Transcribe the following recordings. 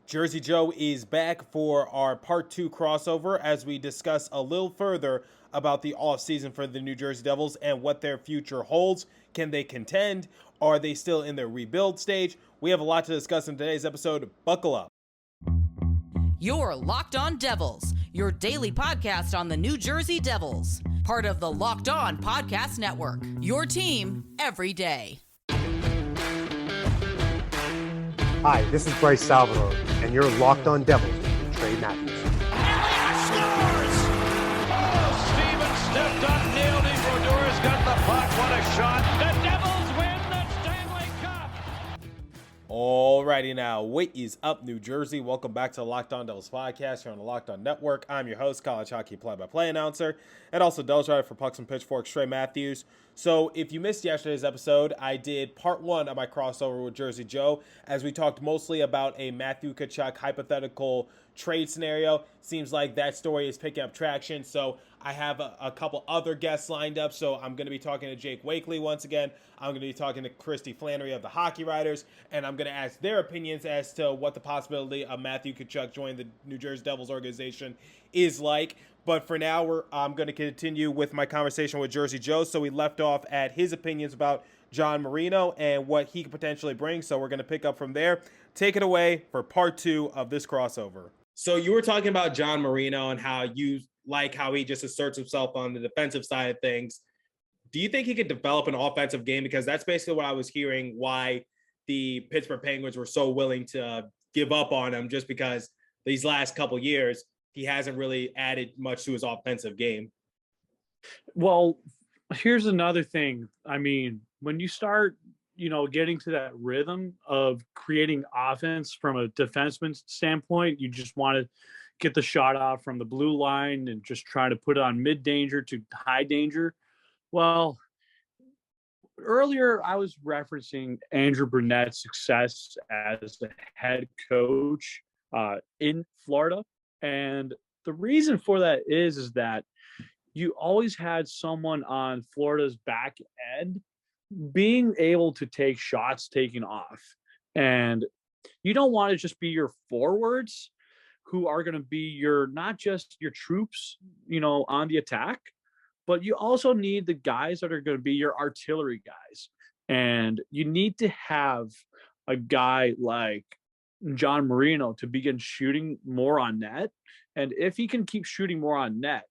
Jersey Joe is back for our part 2 crossover as we discuss a little further about the offseason for the New Jersey Devils and what their future holds. Can they contend? Are they still in their rebuild stage? We have a lot to discuss in today's episode. Buckle up. You're Locked On Devils, your daily podcast on the New Jersey Devils. Part of the Locked On Podcast Network, your team every day. Hi, this is Bryce Salvador, and you're Locked On Devils with Trey Matthews. Elliott scores! Oh, Stevens stepped up, nailed it. Brodor's got the puck. What a shot. The Devils win the Stanley Cup. Alrighty now, what is up, New Jersey? Welcome back to the Locked On Devils podcast here on the Locked On Network. I'm your host, college hockey play-by-play announcer, and also Devils writer for Pucks and Pitchforks, Trey Matthews. So if you missed yesterday's episode, I did part 1 of my crossover with Jersey Joe as we talked mostly about a Matthew Tkachuk hypothetical trade scenario. Seems like that story is picking up traction, so I have a couple other guests lined up. So I'm going to be talking to Jake Wakely once again. I'm going to be talking to Christy Flannery of the Hockey Writers, and I'm going to ask their opinions as to what the possibility of Matthew Tkachuk joining the New Jersey Devils organization is like. But for now, I'm going to continue with my conversation with Jersey Joe. So we left off at his opinions about John Marino and what he could potentially bring. So we're going to pick up from there. Take it away for part 2 of this crossover. So you were talking about John Marino and how you like how he just asserts himself on the defensive side of things. Do you think he could develop an offensive game? Because that's basically what I was hearing why the Pittsburgh Penguins were so willing to give up on him, just because these last couple years, he hasn't really added much to his offensive game. Well, here's another thing. I mean, when you start, getting to that rhythm of creating offense from a defenseman standpoint, you just want to get the shot off from the blue line and just try to put it on mid danger to high danger. Well, earlier I was referencing Andrew Burnett's success as the head coach in Florida. And the reason for that is that you always had someone on Florida's back end being able to take shots taken off. And you don't want to just be your forwards who are going to be not just your troops, on the attack, but you also need the guys that are going to be your artillery guys. And you need to have a guy like John Marino to begin shooting more on net. And if he can keep shooting more on net,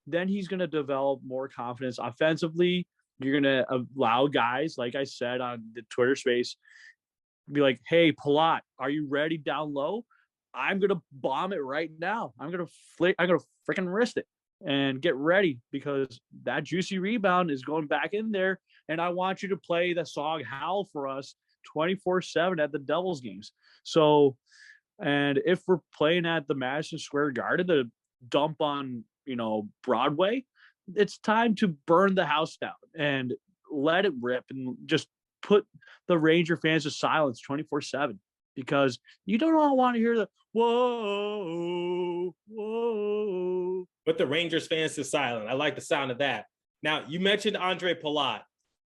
then he's going to develop more confidence offensively. You're going to allow guys, like I said on the Twitter space, be like, hey, Pilat, are you ready down low? I'm going to bomb it right now. I'm going to freaking wrist it and get ready, because that juicy rebound is going back in there. And I want you to play the song Howl for us 24/7 at the Devils games. So, and if we're playing at the Madison Square Garden to dump on, Broadway, it's time to burn the house down and let it rip and just put the Ranger fans to silence 24/7, because you don't all want to hear the whoa, whoa. Put the Rangers fans to silent. I like the sound of that. Now, you mentioned Andre Pilat.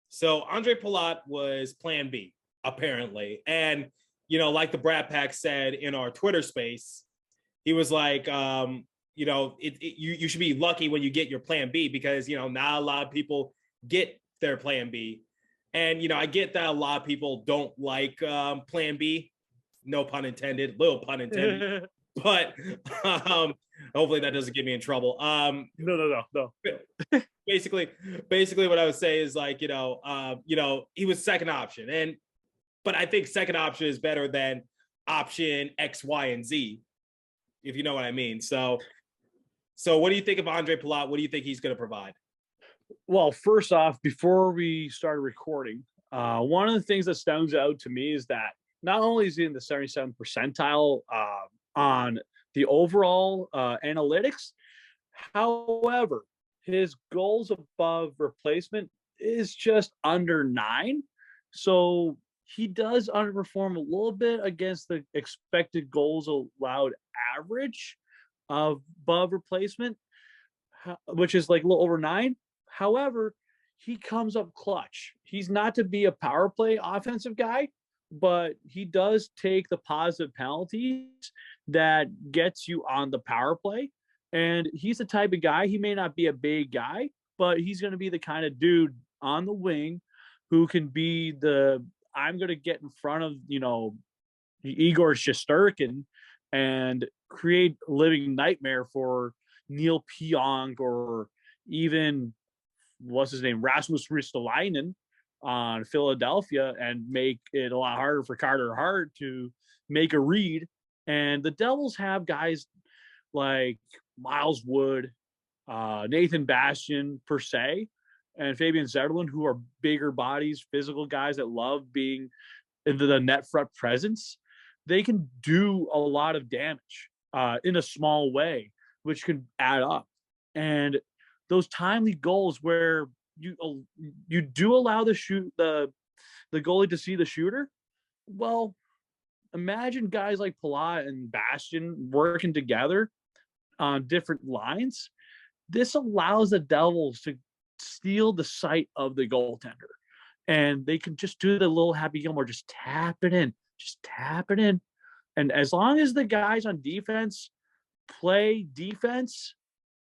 So Andre Pilat was plan B, apparently. And, like the Brat Pack said in our Twitter space, he was like, you should be lucky when you get your plan B, because, not a lot of people get their plan B. And, I get that a lot of people don't like plan B. No pun intended, little pun intended. But hopefully that doesn't get me in trouble. No. Basically what I would say is like, he was second option. But I think second option is better than option X, Y, and Z, if you know what I mean. So what do you think of Andre Pilat? What do you think he's going to provide? Well, first off, before we started recording, one of the things that stands out to me is that not only is he in the 77th percentile on the overall analytics, however, his goals above replacement is just under 9. So he does underperform a little bit against the expected goals allowed average of above replacement, which is like a little over 9. However, he comes up clutch. He's not to be a power play offensive guy, but he does take the positive penalties that gets you on the power play. And he's the type of guy, he may not be a big guy, but he's going to be the kind of dude on the wing who can be I'm going to get in front of, Igor Shesterkin and create a living nightmare for Neil Pionk or even, what's his name, Rasmus Ristolainen on Philadelphia, and make it a lot harder for Carter Hart to make a read. And the Devils have guys like Miles Wood, Nathan Bastian per se, and Fabian Zetterlund, who are bigger bodies, physical guys that love being into the net front presence. They can do a lot of damage in a small way, which can add up. And those timely goals where you do allow the goalie to see the shooter. Well, imagine guys like Pilat and Bastian working together on different lines. This allows the Devils to steal the sight of the goaltender, and they can just do the little Happy Gilmore, just tap it in. And as long as the guys on defense play defense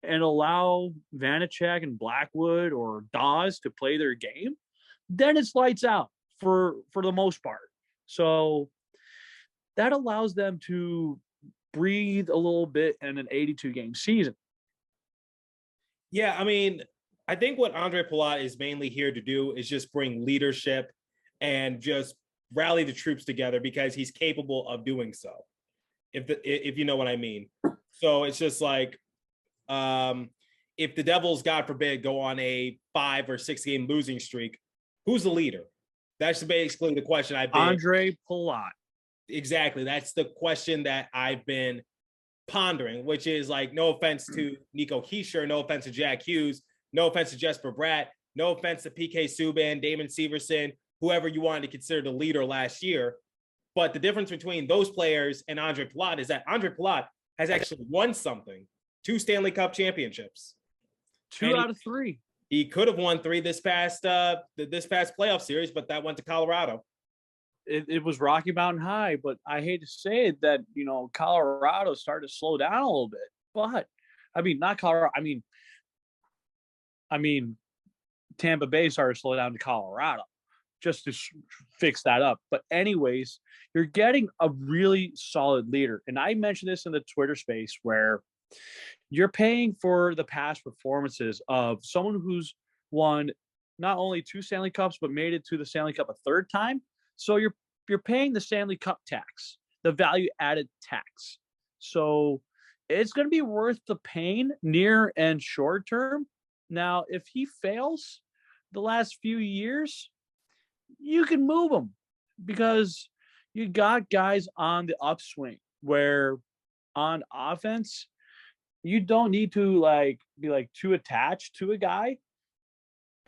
and allow Vanacek and Blackwood or Dawes to play their game, then it's lights out for the most part. So that allows them to breathe a little bit in an 82-game season. Yeah, I mean, I think what Andre Pilat is mainly here to do is just bring leadership and just rally the troops together, because he's capable of doing so, if you know what I mean. So it's just like, if the Devils, God forbid, go on a 5 or 6 game losing streak, who's the leader? That's basically the question I've been. Andre Pilat. Exactly. That's the question that I've been pondering, which is like, no offense to Nico Hischier, no offense to Jack Hughes, no offense to Jesper Bratt, no offense to PK Subban, Damon Severson, whoever you wanted to consider the leader last year. But the difference between those players and Andre Pilat is that Andre Pilat has actually won something, 2 Stanley Cup championships. 2 out of 3. He could have won 3 this past playoff series, but that went to Colorado. It was Rocky Mountain High, but I hate to say it that, Colorado started to slow down a little bit. But, I mean, not Colorado. I mean, Tampa Bay started to slow down to Colorado just to fix that up. But anyways, you're getting a really solid leader. And I mentioned this in the Twitter space, where you're paying for the past performances of someone who's won not only 2 Stanley Cups, but made it to the Stanley Cup a 3rd time. So you're paying the Stanley Cup tax, the value added tax. So it's going to be worth the pain near and short term. Now, if he fails the last few years, you can move him, because you got guys on the upswing where on offense, you don't need to be too attached to a guy.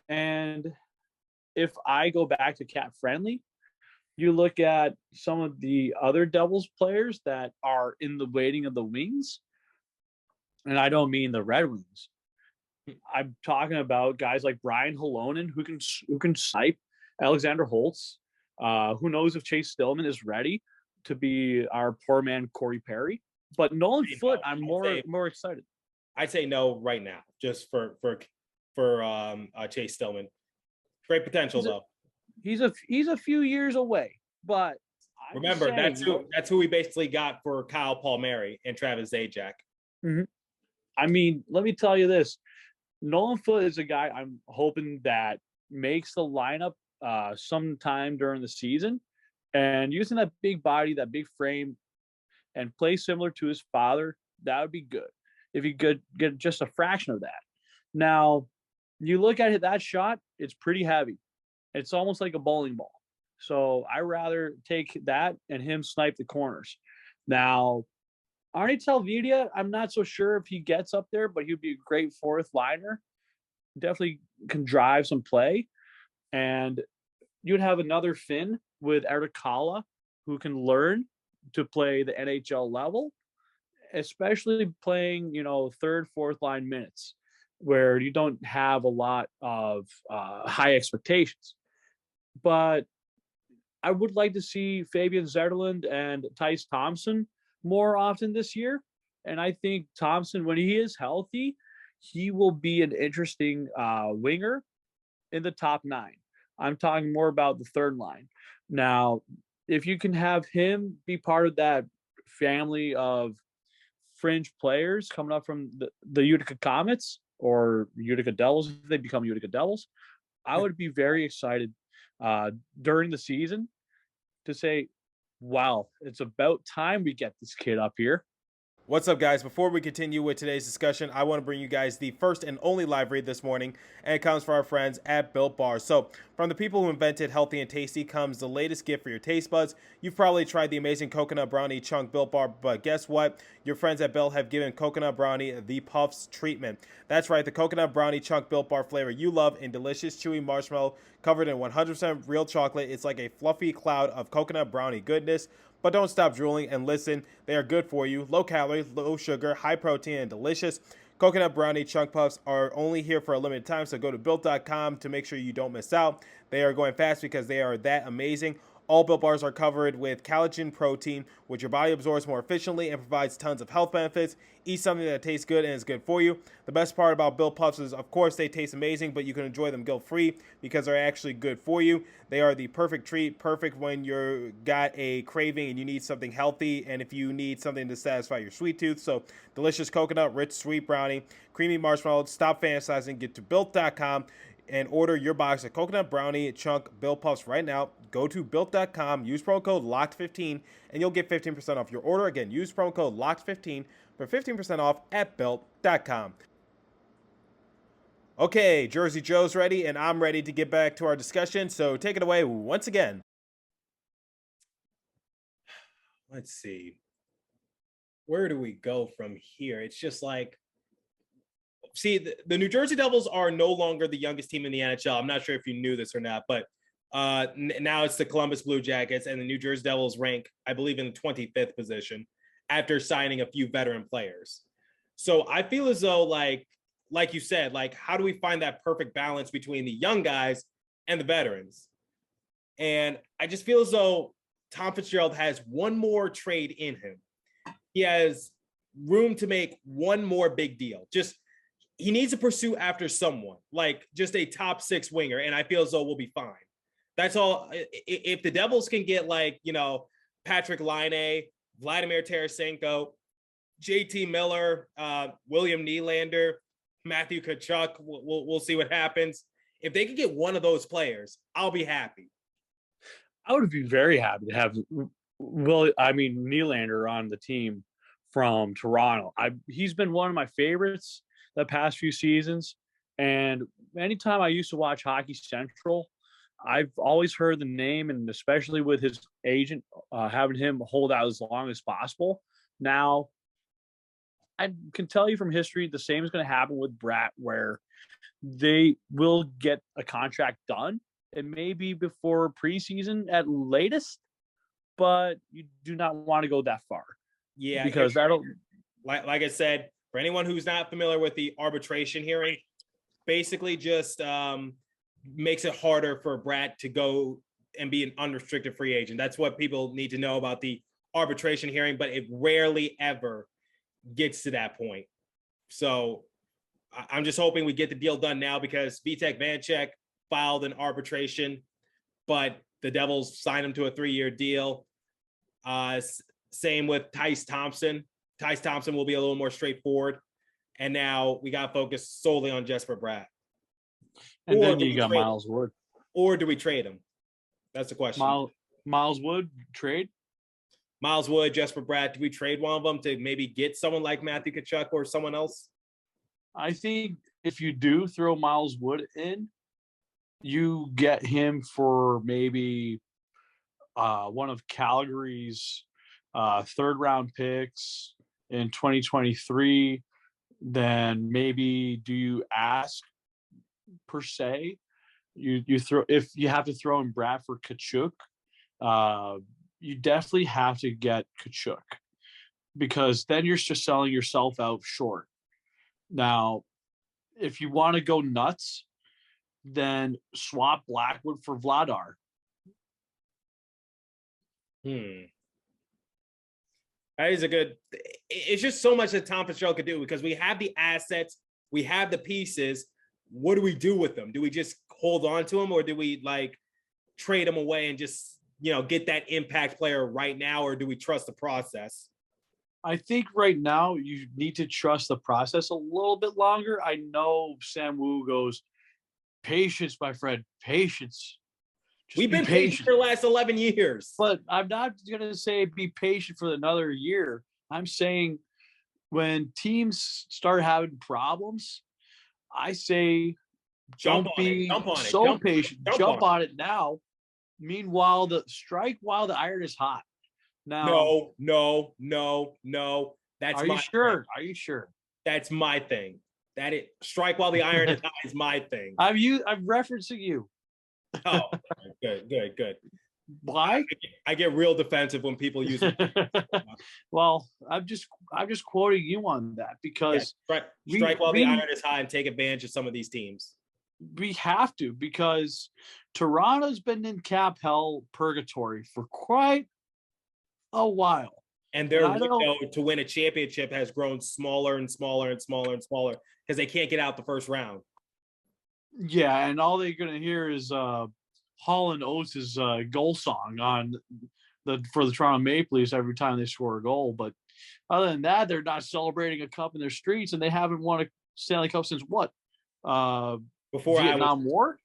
And if I go back to Cap Friendly, you look at some of the other Devils players that are in the waiting of the wings, and I don't mean the Red Wings. I'm talking about guys like Brian Halonen, who can snipe, Alexander Holtz. Who knows if Chase Stillman is ready to be our poor man Corey Perry? But Nolan Foote, I'm more excited. I'd say no right now, just for Chase Stillman. Great potential though. He's a few years away, but remember that's who we basically got for Kyle Palmieri and Travis Zajac. Mm-hmm. I mean, let me tell you this: Nolan Foote is a guy I'm hoping that makes the lineup sometime during the season, and using that big body, that big frame, and play similar to his father. That would be good if he could get just a fraction of that. Now, you look at it, that shot; it's pretty heavy. It's almost like a bowling ball. So I rather take that and him snipe the corners. Now, Arnie Telvidia, I'm not so sure if he gets up there, but he'd be a great 4th liner. Definitely can drive some play. And you'd have another Finn with Erikala, who can learn to play the NHL level, especially playing, 3rd, 4th line minutes, where you don't have a lot of high expectations. But I would like to see Fabian Zetterlund and Tice Thompson more often this year. And I think Thompson, when he is healthy, he will be an interesting winger in the top 9. I'm talking more about the third line. Now, if you can have him be part of that family of fringe players coming up from the Utica Comets or Utica Devils, if they become Utica Devils, I would be very excited during the season to say, wow, it's about time we get this kid up here. What's up, guys? Before we continue with today's discussion, I want to bring you guys the first and only live read this morning, and it comes from our friends at Built Bar. So, from the people who invented healthy and tasty comes the latest gift for your taste buds. You've probably tried the amazing coconut brownie chunk Built Bar, but guess what? Your friends at Built have given coconut brownie the Puffs treatment. That's right, the coconut brownie chunk Built Bar flavor you love in delicious, chewy marshmallow covered in 100% real chocolate. It's like a fluffy cloud of coconut brownie goodness. But don't stop drooling and listen. They are good for you. Low calorie, low sugar, high protein, and delicious. Coconut brownie chunk puffs are only here for a limited time, so go to Built.com to make sure you don't miss out. They are going fast because they are that amazing. All Built Bars are covered with collagen protein, which your body absorbs more efficiently and provides tons of health benefits. Eat something that tastes good and is good for you. The best part about Built Puffs is, of course, they taste amazing, but you can enjoy them guilt-free because they're actually good for you. They are the perfect treat, perfect when you're got a craving and you need something healthy, and if you need something to satisfy your sweet tooth. So, delicious coconut, rich, sweet brownie, creamy marshmallow. Stop fantasizing. Get to Built.com and order your box of coconut brownie chunk Built Puffs right now. Go to Built.com, use promo code LOCKED15, and you'll get 15% off your order. Again, use promo code LOCKED15 for 15% off at Built.com. Okay, Jersey Joe's ready, and I'm ready to get back to our discussion, so take it away once again. Let's see. Where do we go from here? It's just like, see, the New Jersey Devils are no longer the youngest team in the NHL. I'm not sure if you knew this or not, but now it's the Columbus Blue Jackets, and the New Jersey Devils rank, I believe, in the 25th position after signing a few veteran players. So I feel as though, like you said, like, how do we find that perfect balance between the young guys and the veterans? And I just feel as though Tom Fitzgerald has one more trade in him. He has room to make one more big deal. Just, he needs to pursue after someone, like just a top 6 winger, and I feel as though we'll be fine. That's all. If the Devils can get, like, you know, Patrick Laine, Vladimir Tarasenko, JT Miller, William Nylander, Matthew Tkachuk, we'll see what happens. If they could get one of those players, I'll be happy. I would be very happy to have Nylander on the team from Toronto. He's been one of my favorites the past few seasons. And anytime I used to watch Hockey Central, I've always heard the name, and especially with his agent having him hold out as long as possible. Now, I can tell you from history, the same is going to happen with Bratt, where they will get a contract done, and maybe before preseason at latest, but you do not want to go that far. Yeah, because that'll, like I said, for anyone who's not familiar with the arbitration hearing, basically just makes it harder for Bratt to go and be an unrestricted free agent. That's what people need to know about the arbitration hearing, but it rarely ever gets to that point. So I'm just hoping we get the deal done now, because Vitek Vanecek filed an arbitration, but the Devils signed him to a 3-year deal. Same with Tice Thompson. Tice Thompson will be a little more straightforward. And now we got to focus solely on Jesper Bratt. And then you got Miles Wood. Or do we trade him? That's the question. Miles Wood, trade? Miles Wood, Jesper Bratt, do we trade one of them to maybe get someone like Matthew Tkachuk or someone else? I think if you do throw Miles Wood in, you get him for maybe one of Calgary's third-round picks in 2023. Then maybe do you ask, per se, you throw, if you have to throw in Bratt for Tkachuk, you definitely have to get Tkachuk, because then you're just selling yourself out short. Now, if you want to go nuts, then swap Blackwood for Vladar. That is a good. It's just so much that Tom Fitzgerald could do because we have the assets, we have the pieces. What do we do with them? Do we just hold on to them, or do we like trade them away and just get that impact player right now, or do we trust the process? I think right now you need to trust the process a little bit longer. I know Sam Wu goes, patience, my friend, patience. We've been patient for the last 11 years. But I'm not going to say be patient for another year. I'm saying when teams start having problems, I say don't be so patient. Jump on it now. Meanwhile, strike while the iron is hot. Now, no. That's are you sure? Are you sure? That's my thing. Strike while the iron is hot is my thing. I'm referencing you. Oh, good. Why? I get real defensive when people use it. Well, I'm just quoting you on that because strike while the iron is hot and take advantage of some of these teams. We have to, because Toronto's been in cap hell purgatory for quite a while. And their window to win a championship has grown smaller and smaller and smaller and smaller because they can't get out the first round. Yeah, and all they're going to hear is Holland Oates' goal song for the Toronto Maple Leafs every time they score a goal. But other than that, they're not celebrating a cup in their streets, and they haven't won a Stanley Cup since what? Before Vietnam War?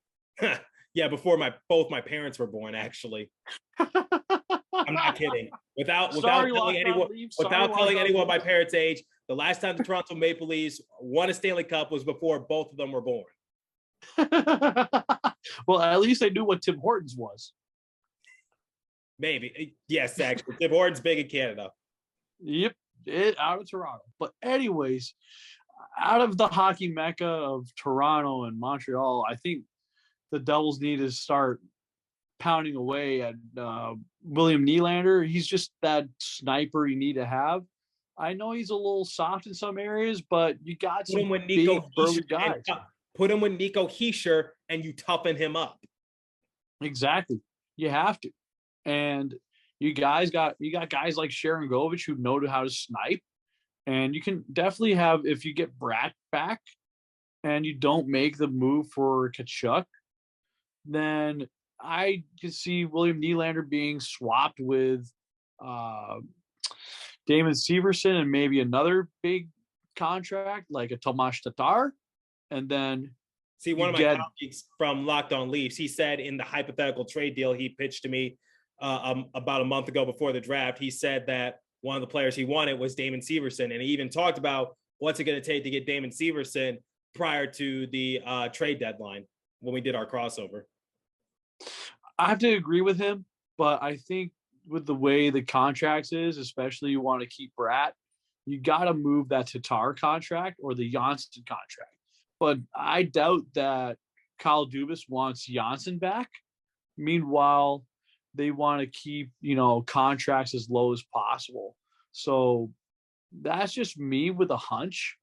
Yeah, before both my parents were born, actually. I'm not kidding. Without telling anyone my parents' age, the last time the Toronto Maple Leafs won a Stanley Cup was before both of them were born. Well, at least they knew what Tim Hortons was. Maybe. Yes, actually. Tim Hortons big in Canada. Yep. Out of Toronto. But anyways, out of the hockey mecca of Toronto and Montreal, I think the Devils need to start pounding away at William Nylander. He's just that sniper you need to have. I know he's a little soft in some areas, but you got some big burly guys. Put him with Nico Hischier and you toughen him up. Exactly. You have to. And you got guys like Sharon Govich who know how to snipe. And you can definitely have, if you get Bratt back and you don't make the move for Tkachuk, then I can see William Nylander being swapped with Damon Severson and maybe another big contract like a Tomas Tatar. And then one of my colleagues from Locked On Leafs, he said in the hypothetical trade deal he pitched to me about a month ago before the draft, he said that one of the players he wanted was Damon Severson. And he even talked about what's it going to take to get Damon Severson prior to the trade deadline when we did our crossover. I have to agree with him, but I think with the way the contracts is, especially you want to keep Bratt, you got to move that Tatar contract or the Johnston contract. But I doubt that Kyle Dubas wants Janssen back. Meanwhile, they want to keep, contracts as low as possible. So that's just me with a hunch.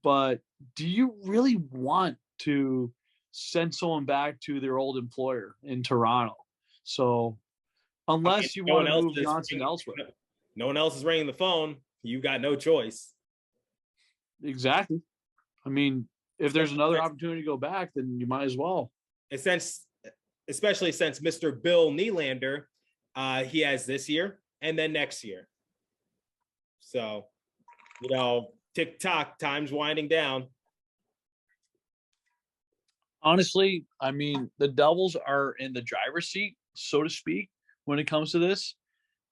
But do you really want to send someone back to their old employer in Toronto? So unless you want to move Janssen elsewhere. No one else is ringing the phone. You got no choice. Exactly. I mean, if there's another opportunity to go back, then you might as well. Especially since Mr. Bill Nylander, he has this year and then next year. So, tick-tock, time's winding down. Honestly, I mean, the Devils are in the driver's seat, so to speak, when it comes to this.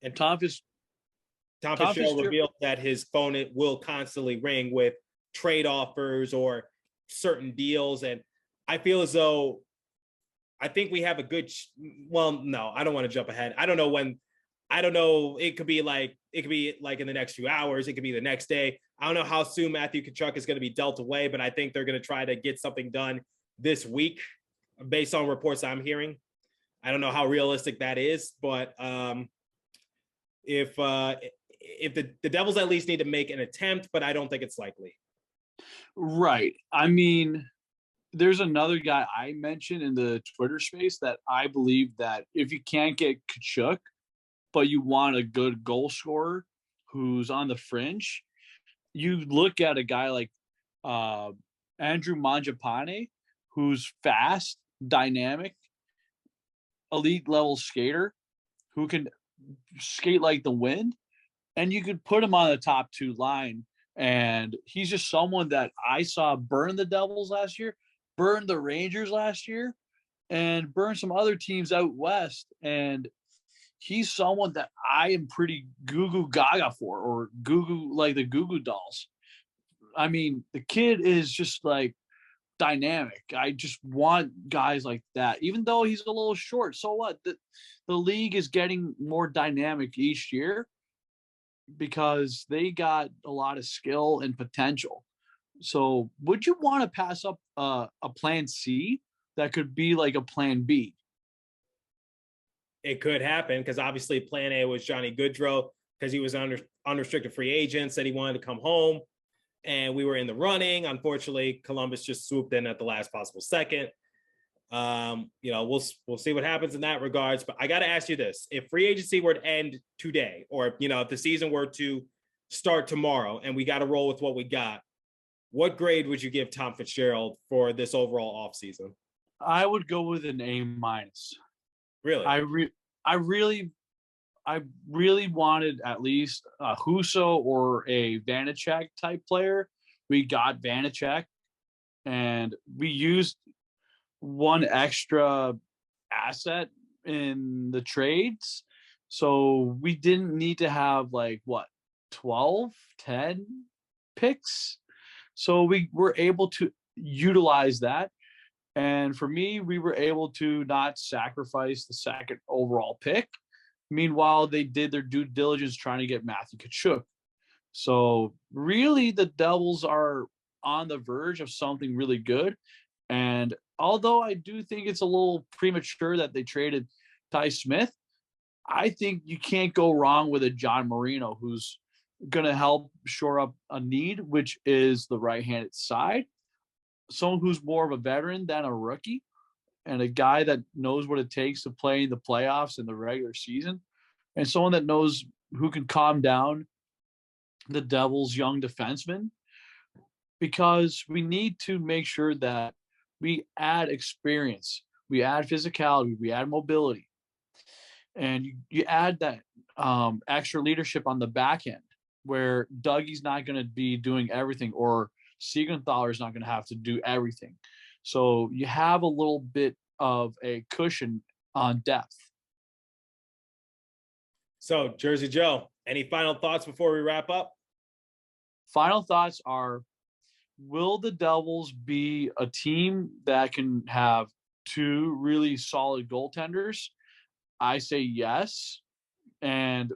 And Tom Fitzgerald revealed that his phone will constantly ring with trade offers or certain deals. And I feel as though I think we have a good no, I don't want to jump ahead. I don't know when. I don't know. It could be like in the next few hours. It could be the next day. I don't know how soon Matthew Tkachuk is going to be dealt away, but I think they're going to try to get something done this week based on reports I'm hearing. I don't know how realistic that is, but if the Devils at least need to make an attempt, but I don't think it's likely. Right. I mean, there's another guy I mentioned in the Twitter space that I believe that if you can't get Tkachuk, but you want a good goal scorer who's on the fringe, you look at a guy like Andrew Mangiapane, who's fast, dynamic, elite level skater who can skate like the wind, and you could put him on the top two line. And he's just someone that I saw burn the Devils last year, burn the Rangers last year, and burn some other teams out west. And he's someone that I am pretty goo goo gaga for, or goo goo like the Goo Goo Dolls. I mean, the kid is just like dynamic. I just want guys like that, even though he's a little short. So what? The league is getting more dynamic each year because they got a lot of skill and potential. So would you want to pass up a plan C that could be like a plan B? It could happen because obviously plan A was Johnny Gaudreau because he was unrestricted free agent, said he wanted to come home, and we were in the running. Unfortunately, Columbus just swooped in at the last possible second. We'll see what happens in that regards. But I got to ask you this: if free agency were to end today, or if the season were to start tomorrow, and we got to roll with what we got, what grade would you give Tom Fitzgerald for this overall offseason? I would go with an A-. Really? I really wanted at least a Husso or a Vanacek type player. We got Vanacek, and we used one extra asset in the trades. So we didn't need to have 12, 10 picks. So we were able to utilize that. And for me, we were able to not sacrifice the second overall pick. Meanwhile, they did their due diligence trying to get Matthew Tkachuk. So really, the Devils are on the verge of something really good. And although I do think it's a little premature that they traded Ty Smith, I think you can't go wrong with a John Marino who's going to help shore up a need, which is the right-handed side. Someone who's more of a veteran than a rookie, and a guy that knows what it takes to play in the playoffs in the regular season, and someone that knows who can calm down the Devils' young defensemen, because we need to make sure that we add experience, we add physicality, we add mobility, and you add that extra leadership on the back end where Dougie's not going to be doing everything, or Siegenthaler is not going to have to do everything. So you have a little bit of a cushion on depth. So, Jersey Joe, any final thoughts before we wrap up? Final thoughts are, will the Devils be a team that can have two really solid goaltenders? I say yes. And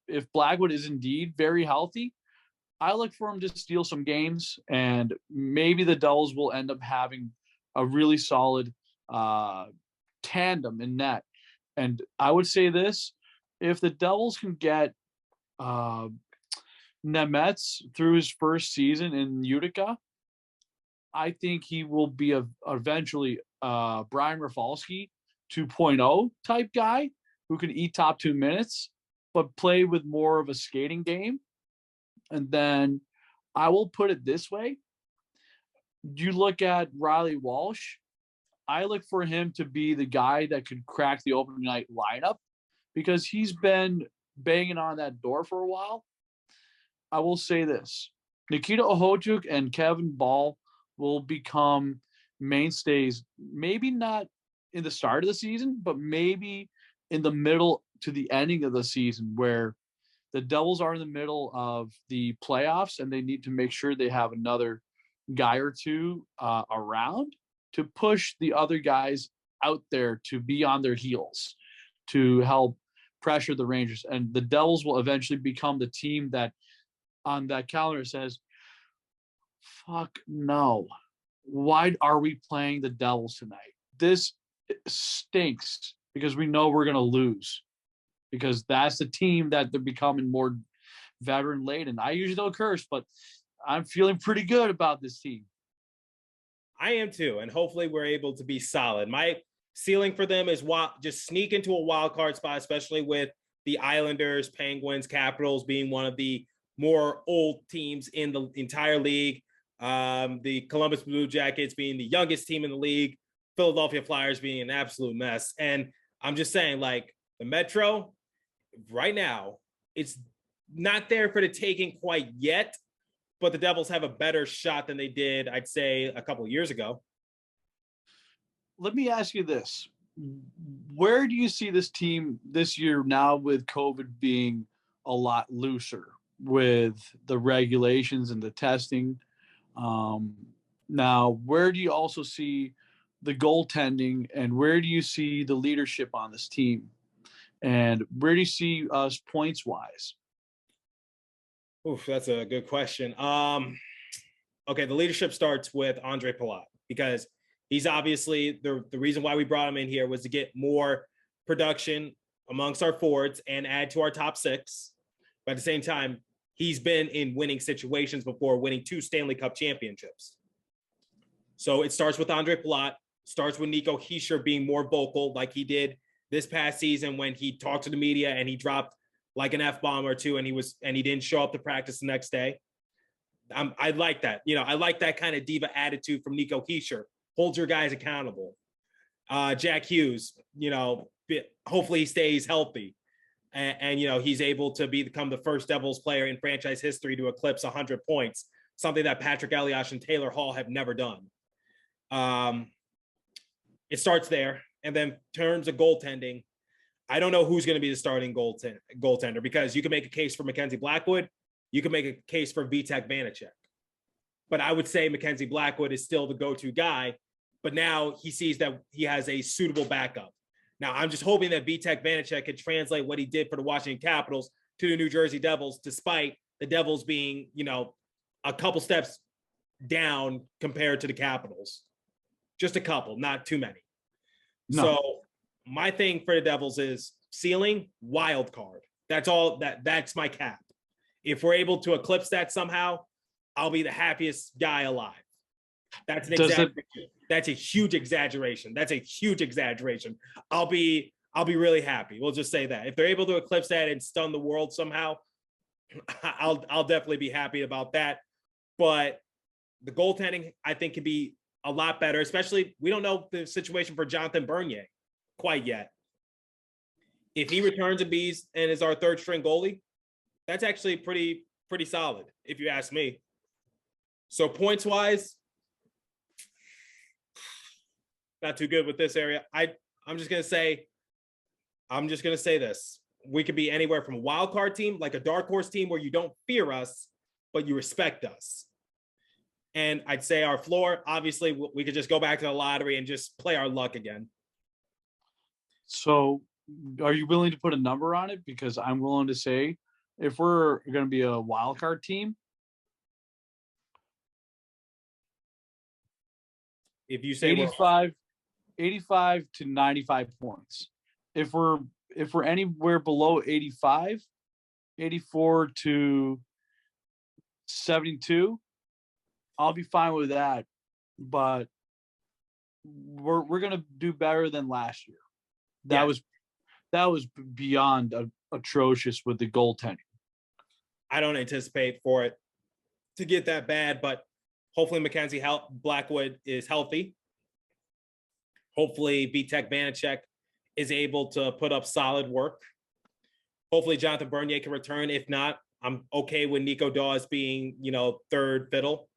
if Blackwood is indeed very healthy, I look for him to steal some games, and maybe the Devils will end up having a really solid tandem in net. And I would say this: if the Devils can get Nemetz through his first season in Utica, I think he will be eventually Brian Rafalski 2.0 type guy who can eat top 2 minutes, but play with more of a skating game. And then I will put it this way. You look at Riley Walsh. I look for him to be the guy that could crack the opening night lineup because he's been banging on that door for a while. I will say this: Nikita Okhotyuk and Kevin Ball will become mainstays, maybe not in the start of the season, but maybe in the middle to the ending of the season, where the Devils are in the middle of the playoffs and they need to make sure they have another guy or two around to push the other guys out there to be on their heels to help pressure the Rangers. And the Devils will eventually become the team that on that calendar says, fuck no. Why are we playing the Devils tonight? This stinks because we know we're going to lose. Because that's the team that they're becoming more veteran laden. I usually don't curse, but I'm feeling pretty good about this team. I am too, and hopefully we're able to be solid. My ceiling for them is just sneak into a wild card spot, especially with the Islanders, Penguins, Capitals being one of the more old teams in the entire league. The Columbus Blue Jackets being the youngest team in the league. Philadelphia Flyers being an absolute mess. And I'm just saying, like, the Metro right now, it's not there for the taking quite yet, but the Devils have a better shot than they did, I'd say, a couple of years ago. Let me ask you this. Where do you see this team this year now with COVID being a lot looser with the regulations and the testing? Now, where do you also see the goaltending, and where do you see the leadership on this team? And where do you see us points-wise? Oof, that's a good question. Okay, the leadership starts with Andre Pilat, because he's obviously the reason why we brought him in here was to get more production amongst our forwards and add to our top six. But at the same time, he's been in winning situations before, winning 2 Stanley Cup championships. So it starts with Andre Pilat, starts with Nico Hischier being more vocal like he did this past season when he talked to the media and he dropped like an F-bomb or two and he didn't show up to practice the next day. I like that. You know, I like that kind of diva attitude from Nico Hischier. Hold your guys accountable. Jack Hughes, you know, hopefully he stays healthy. And you know, he's able to become the first Devils player in franchise history to eclipse 100 points, something that Patrick Elias and Taylor Hall have never done. It starts there. And then in terms of goaltending, I don't know who's going to be the starting goaltender, because you can make a case for Mackenzie Blackwood. You can make a case for Vitek Vanacek. But I would say Mackenzie Blackwood is still the go-to guy. But now he sees that he has a suitable backup. Now, I'm just hoping that Vitek Vanacek can translate what he did for the Washington Capitals to the New Jersey Devils, despite the Devils being, you know, a couple steps down compared to the Capitals. Just a couple, not too many. No. So my thing for the Devils is ceiling, wild card. That's all. That's my cap. If we're able to eclipse that somehow, I'll be the happiest guy alive. That's an exaggeration. That's a huge exaggeration. That's a huge exaggeration. I'll be really happy. We'll just say that. If they're able to eclipse that and stun the world somehow, I'll definitely be happy about that. But the goaltending, I think, could be a lot better, especially we don't know the situation for Jonathan Bernier quite yet. If he returns and is our third string goalie, that's actually pretty solid, if you ask me. So points wise, not too good with this area. I'm just gonna say this. We could be anywhere from a wild card team, like a dark horse team where you don't fear us, but you respect us. And I'd say our floor, obviously, we could just go back to the lottery and just play our luck again. So are you willing to put a number on it? Because I'm willing to say if we're going to be a wild card team, if you say 85 to 95 points. If we're anywhere below 85, 84 to 72, I'll be fine with that. But we're going to do better than last year. That was beyond atrocious with the goaltending. I don't anticipate for it to get that bad, but hopefully Mackenzie Blackwood is healthy. Hopefully Vitek Vanacek is able to put up solid work. Hopefully Jonathan Bernier can return. If not, I'm okay with Nico Dawes being, you know, third fiddle,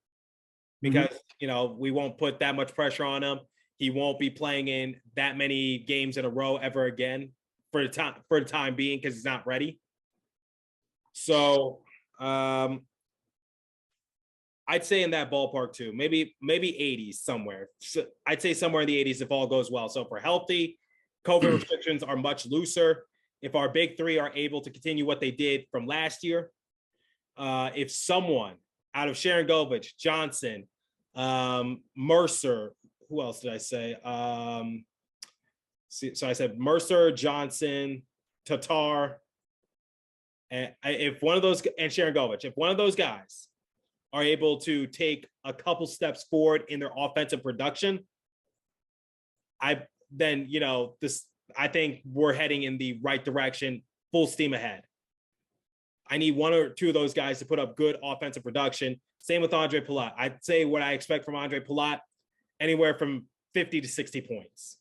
because, you know, we won't put that much pressure on him. He won't be playing in that many games in a row ever again for the time being, because he's not ready. So I'd say in that ballpark too, maybe 80s somewhere. So I'd say somewhere in the 80s if all goes well. So if we're healthy, COVID restrictions are much looser. If our big three are able to continue what they did from last year, if someone out of Sharon Govich, Johnson, Mercer, who else did I say? So I said Mercer, Johnson, Tatar, and if one of those, and Sharon Govich, if one of those guys are able to take a couple steps forward in their offensive production, I think we're heading in the right direction full steam ahead. I need one or two of those guys to put up good offensive production. Same with Andre Pilat. I'd say what I expect from Andre Pilat, anywhere from 50 to 60 points.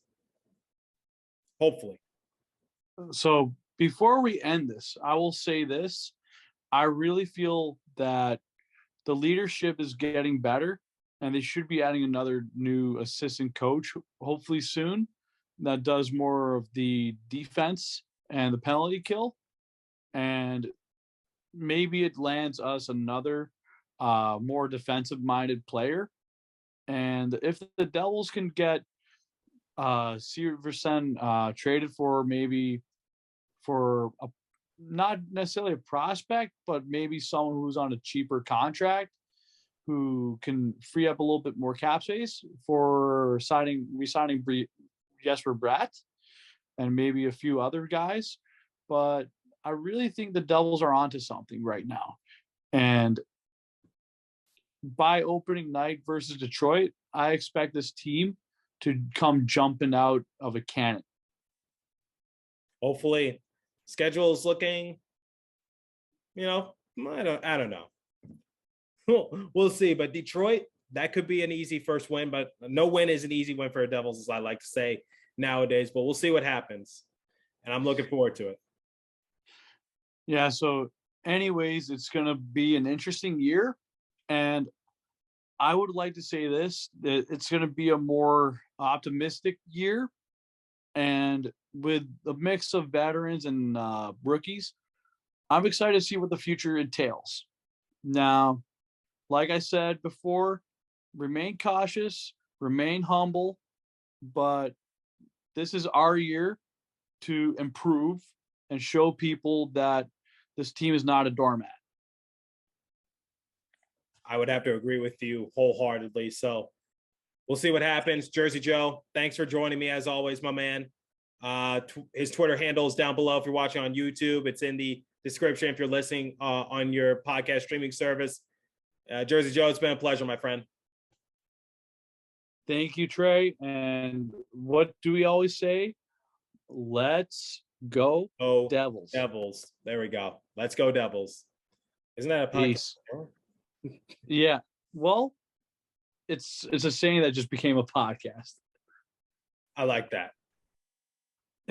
Hopefully. So before we end this, I will say this. I really feel that the leadership is getting better, and they should be adding another new assistant coach, hopefully soon, that does more of the defense and the penalty kill. And maybe it lands us another more defensive-minded player. And if the Devils can get Severson traded for not necessarily a prospect, but maybe someone who's on a cheaper contract who can free up a little bit more cap space for re-signing Jesper Bratt and maybe a few other guys. But I really think the Devils are onto something right now. And by opening night versus Detroit, I expect this team to come jumping out of a cannon. Hopefully. Schedule is looking, I don't know. We'll see. But Detroit, that could be an easy first win, but no win is an easy win for the Devils, as I like to say nowadays. But we'll see what happens. And I'm looking forward to it. Yeah, so anyways, it's going to be an interesting year. And I would like to say this, that it's going to be a more optimistic year. And with a mix of veterans and rookies, I'm excited to see what the future entails. Now, like I said before, remain cautious, remain humble, but this is our year to improve and show people that this team is not a doormat. I would have to agree with you wholeheartedly. So we'll see what happens. Jersey Joe, thanks for joining me as always, my man. His Twitter handle is down below if you're watching on YouTube. It's in the description if you're listening on your podcast streaming service. Jersey Joe, it's been a pleasure, my friend. Thank you, Trey. And what do we always say? Let's go Devils. Devils. There we go. Let's go Devils. Isn't that a podcast? Yeah. Well, it's a saying that just became a podcast. I like that.